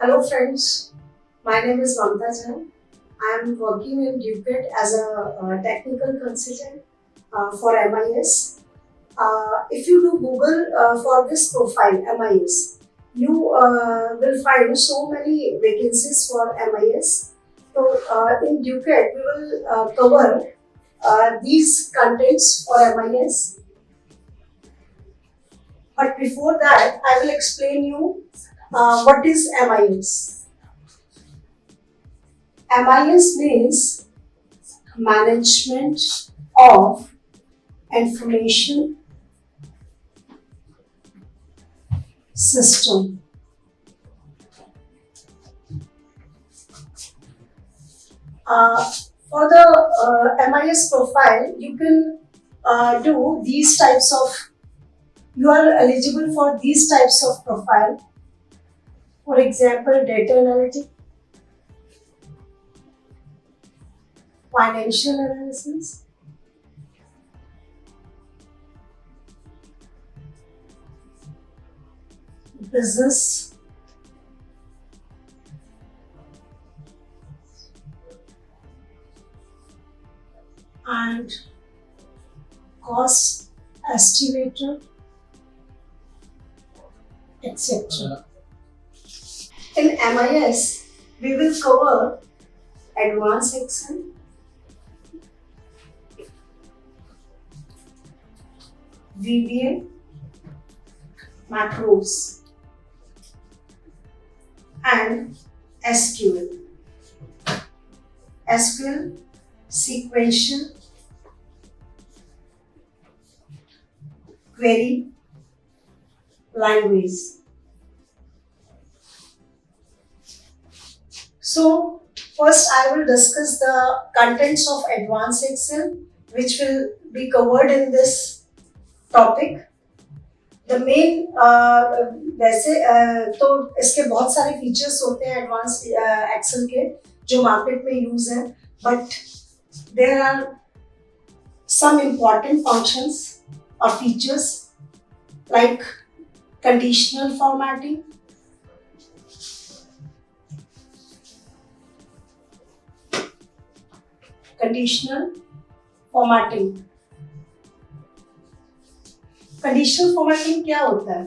Hello friends, my name is Mamta Jain. I am working in Ducat as a technical consultant for MIS. If you do Google for this profile MIS, you will find so many vacancies for MIS. So in Ducat, we will cover these contents for MIS. But before that, I will explain you what is MIS. MIS means Management of Information System. Uh, for the MIS profile, you can do these types of, you are eligible for these types of profile. For example, data analytic, financial analysis, business, and cost estimator, etc. In MIS, we will cover advanced Excel, VBA, macros, and SQL. SQL, sequential query language. So first I will discuss the contents of advanced Excel which will be covered in this topic. The main वैसे तो इसके बहुत सारे features होते हैं advance Excel के जो market में यूज हैं but there are some important functions or features like conditional formatting, conditional formatting. Conditional formatting क्या होता है?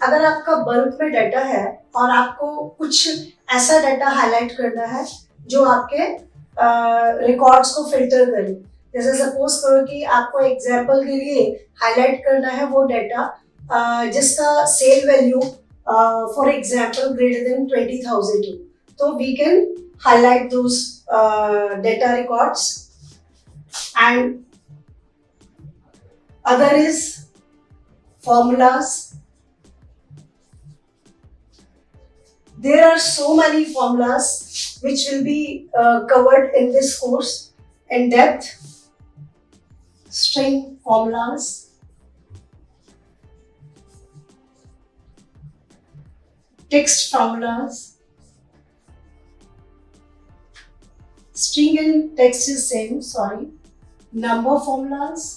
अगर आपका बल्क में डाटा है और आपको कुछ ऐसा डाटा हाईलाइट करना है जो आपके रिकॉर्ड्स को फिल्टर करे, जैसे सपोज करो कि आपको एग्जांपल के लिए हाईलाइट करना है वो डाटा जिसका cell value for example greater than 20,000 हो, तो we can highlight those data records. And other is formulas. There are so many formulas which will be covered in this course in depth. String formulas, text formulas. String and text is same, sorry. Number formulas,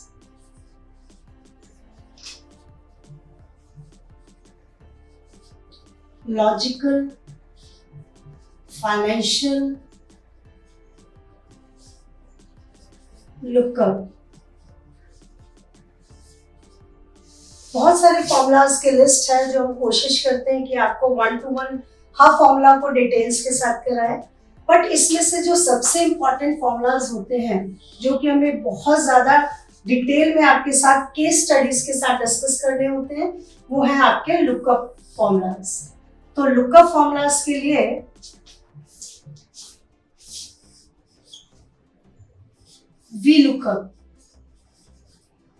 logical, financial, lookup. बहुत सारे formulas के list है जो हम कोशिश करते हैं कि आपको 1 to 1 हर फॉर्मूला को डिटेल्स के साथ कराएं, बट इसमें से जो सबसे इम्पोर्टेंट फॉर्मूलाज होते हैं जो कि हमें बहुत ज्यादा डिटेल में आपके साथ केस स्टडीज के साथ डिस्कस करने होते हैं वो है आपके लुकअप फॉर्मूलाज. तो लुकअप फॉर्मूलाज के लिए वी लुकअप,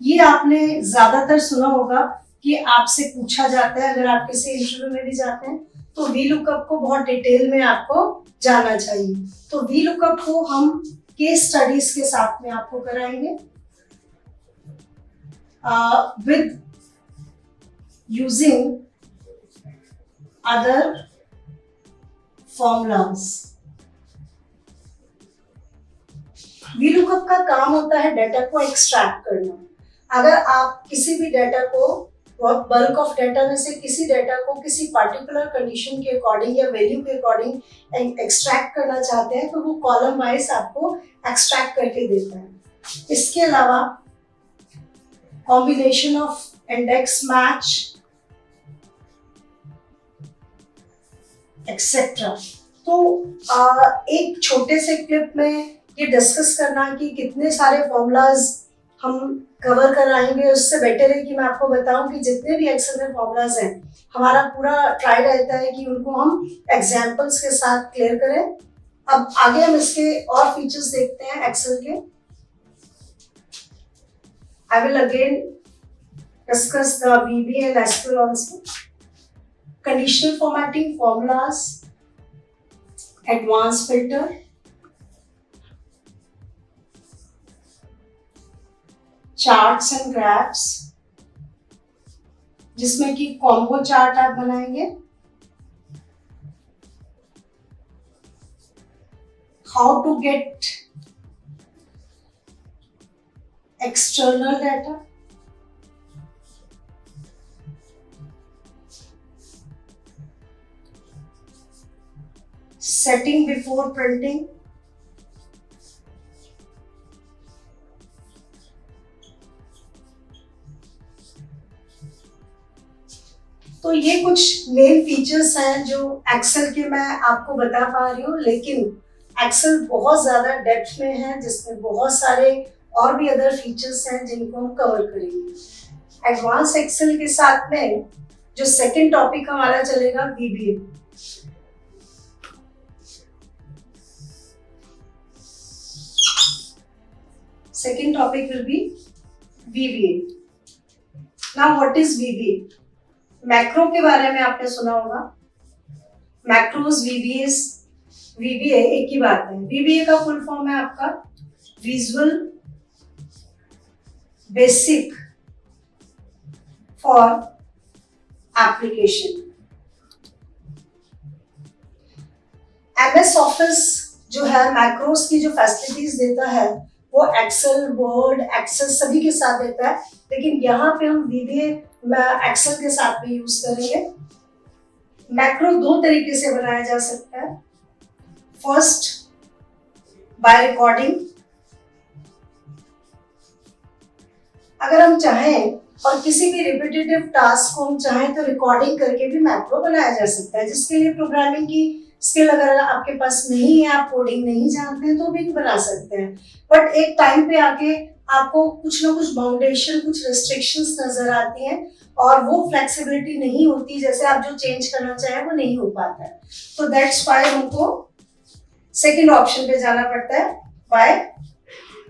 ये आपने ज्यादातर सुना होगा कि आपसे पूछा जाता है अगर आप किसी इंटरव्यू में भी जाते हैं तो वी लुकअप को बहुत डिटेल में आपको जानना चाहिए. तो वी लुकअप को हम केस स्टडीज के साथ में आपको कराएंगे with using other formulas. VLOOKUP का काम होता है डाटा को एक्सट्रैक्ट करना. अगर आप किसी भी डाटा को बल्क ऑफ डाटा में से किसी डाटा को किसी पार्टिकुलर कंडीशन के अकॉर्डिंग या वैल्यू के अकॉर्डिंग एक्सट्रैक्ट करना चाहते हैं तो वो कॉलम वाइज आपको एक्सट्रैक्ट करके देता है। इसके अलावा combination of index match etcetera. तो एक छोटे से क्लिप में ये डिस्कस करना कि कितने सारे फॉर्मूलाज हम कवर कराएंगे, उससे बेटर है कि मैं आपको बताऊं कि जितने भी एक्सेल में फॉर्मूलाज हैं हमारा पूरा ट्राई रहता है कि उनको हम एग्जांपल्स के साथ क्लियर करें। अब आगे हम इसके और फीचर्स देखते हैं एक्सेल के। I will again discuss the VBA and SQL also. Conditional formatting formulas, advanced filter, charts and graphs जिसमें कि कॉम्बो चार्ट आप बनाएंगे, how to get external data, setting before printing, तो ये कुछ मेन फीचर्स हैं जो एक्सेल के मैं आपको बता पा रही हूँ, लेकिन एक्सेल बहुत ज्यादा डेप्थ में है जिसमें बहुत सारे और भी अदर फीचर्स हैं जिनको हम कवर करेंगे। एडवांस एक्सेल के साथ में जो सेकंड टॉपिक हमारा चलेगा VBA। Second topic will be VBA। Now what is VBA? Macro के बारे में आपने सुना होगा, मैक्रोज, VBA एक ही बात है। VBA का फुल फॉर्म है आपका visual basic for application. MS office जो है मैक्रोज की जो फैसिलिटीज देता है वो एक्सेल, वर्ड, एक्सेस सभी के साथ देता है, लेकिन यहाँ पे हम VBA एक्सेल के साथ भी यूज करेंगे। मैक्रो दो तरीके से बनाया जा सकता है। First, by recording. अगर हम चाहें और किसी भी रिपीटेटिव टास्क को हम चाहें तो रिकॉर्डिंग करके भी मैक्रो बनाया जा सकता है, जिसके लिए प्रोग्रामिंग की स्किल अगर आपके पास नहीं है, आप कोडिंग नहीं जानते हैं तो भी बना सकते हैं। बट एक टाइम पे आके आपको कुछ ना कुछ बाउंडेशन, कुछ रेस्ट्रिक्शंस नजर आती हैं और वो फ्लेक्सिबिलिटी नहीं होती, जैसे आप जो चेंज करना चाहें वो नहीं हो पाता है। तो दैट्स व्हाई हमको सेकंड ऑप्शन पे जाना पड़ता है, by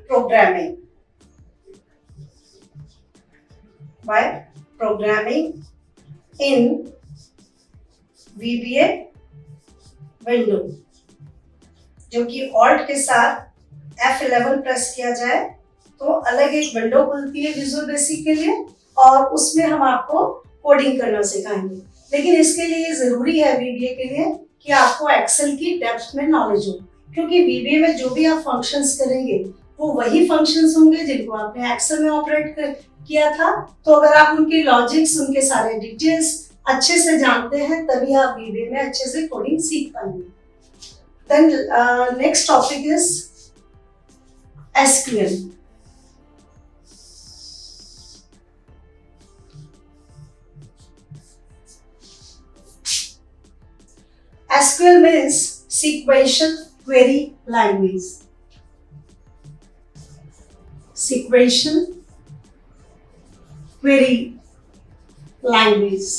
programming. By programming in VBA window, जो कि ऑल्ट के साथ F11 प्रेस किया जाए तो अलग एक विंडो खुलती है विजुअल बेसिक के लिए, और उसमें हम आपको कोडिंग करना सिखाएंगे। लेकिन इसके लिए जरूरी है VBA के लिए कि आपको एक्सेल की डेप्थ में नॉलेज हो, क्योंकि VBA में जो भी आप फंक्शंस करेंगे वो वही फंक्शंस होंगे जिनको आपने एक्सेल में ऑपरेट किया था। तो अगर आप उनके लॉजिक्स, उनके सारे डिटेल्स अच्छे से जानते हैं तभी आप VBA में अच्छे से कोडिंग सीख पाएंगे। Then next topic is SQL। SQL means sequential query language. Sequential query language.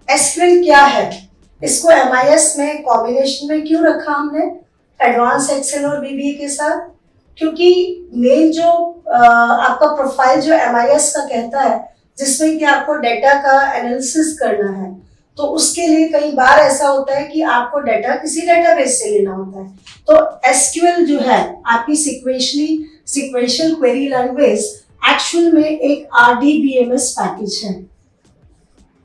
SQL क्या है? इसको MIS में कॉम्बिनेशन में क्यों रखा हमने एडवांस एक्सेल और VBA के साथ? क्योंकि मेन जो आपका प्रोफाइल जो MIS का कहता है, जिसमें कि आपको डेटा का एनालिसिस करना है, तो उसके लिए कई बार ऐसा होता है कि आपको डेटा किसी डेटाबेस से लेना होता है। तो SQL जो है आपकी सिक्वेंशियल क्वेरी लैंग्वेज एक्चुअल में एक RDBMS पैकेज है।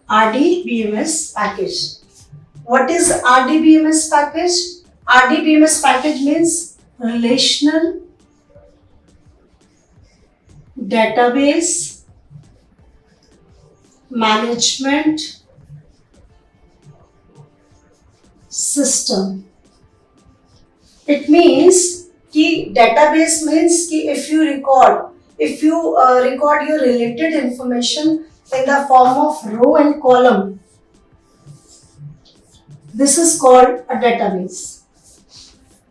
RDBMS package. What is RDBMS package? RDBMS package means Relational Database management system. It means कि डेटाबेस मीन्स कि if you record your related information in the form of row and column, this is called a database.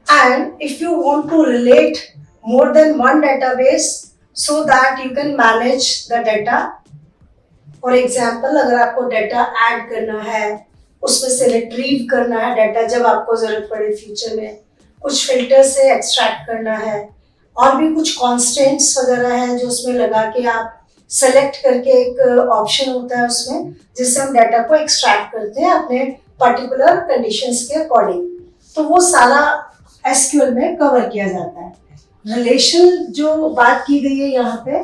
And if you want to relate more than one database so that you can manage the data, for example अगर आपको data add करना है, उसमें से retrieve करना है data जब आपको जरूरत पड़े फ्यूचर में, कुछ फिल्टर से extract करना है, और भी कुछ constants वगैरह है जो उसमें लगा के आप सेलेक्ट करके एक ऑप्शन होता है उसमें जिससे हम डाटा को एक्सट्रैक्ट करते हैं अपने पर्टिकुलर कंडीशंस के अकॉर्डिंग, तो वो सारा एसक्यूएल में कवर किया जाता है। रिलेशन जो बात की गई है यहाँ पे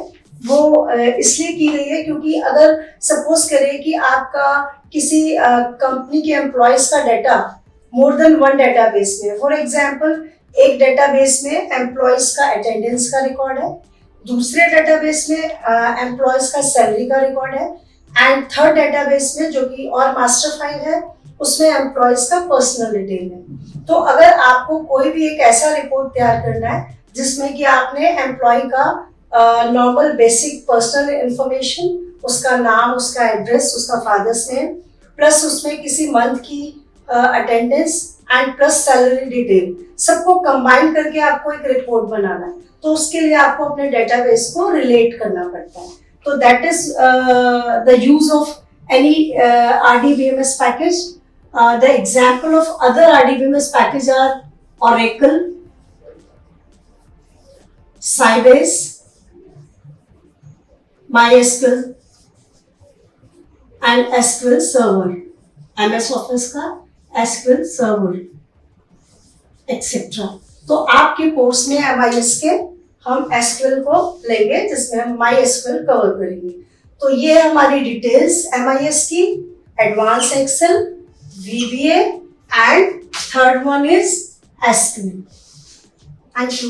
वो इसलिए की गई है क्योंकि अगर सपोज करें कि आपका किसी कंपनी के एम्प्लॉयज का data more than one database में, फॉर एग्जांपल एक डेटाबेस में एम्प्लॉयज का अटेंडेंस का रिकॉर्ड है, दूसरे डेटाबेस में एम्प्लॉयज का सैलरी का रिकॉर्ड है, एंड थर्ड डेटाबेस में जो कि और मास्टर फाइल है उसमें एम्प्लॉयज का पर्सनल डिटेल है। तो अगर आपको कोई भी एक ऐसा रिपोर्ट तैयार करना है जिसमें कि आपने एम्प्लॉय का नॉर्मल बेसिक पर्सनल इंफॉर्मेशन, उसका नाम, उसका एड्रेस, उसका फादर्स नेम, प्लस उसमें किसी मंथ की attendance and plus salary detail, सबको कंबाइन करके आपको एक रिपोर्ट बनाना है, तो उसके लिए आपको अपने डेटाबेस को रिलेट करना पड़ता है। तो that is the use of any RDBMS package. The example of other RDBMS package are Oracle, Sybase, MySQL and SQL Server, MS Office का SQL Server एक्सेट्रा। तो आपके कोर्स में MIS के हम SQL को लेंगे जिसमें हम MySQL कवर करेंगे। तो ये हमारी डिटेल्स MIS की, advance Excel, VBA and third one is SQL। Thank you.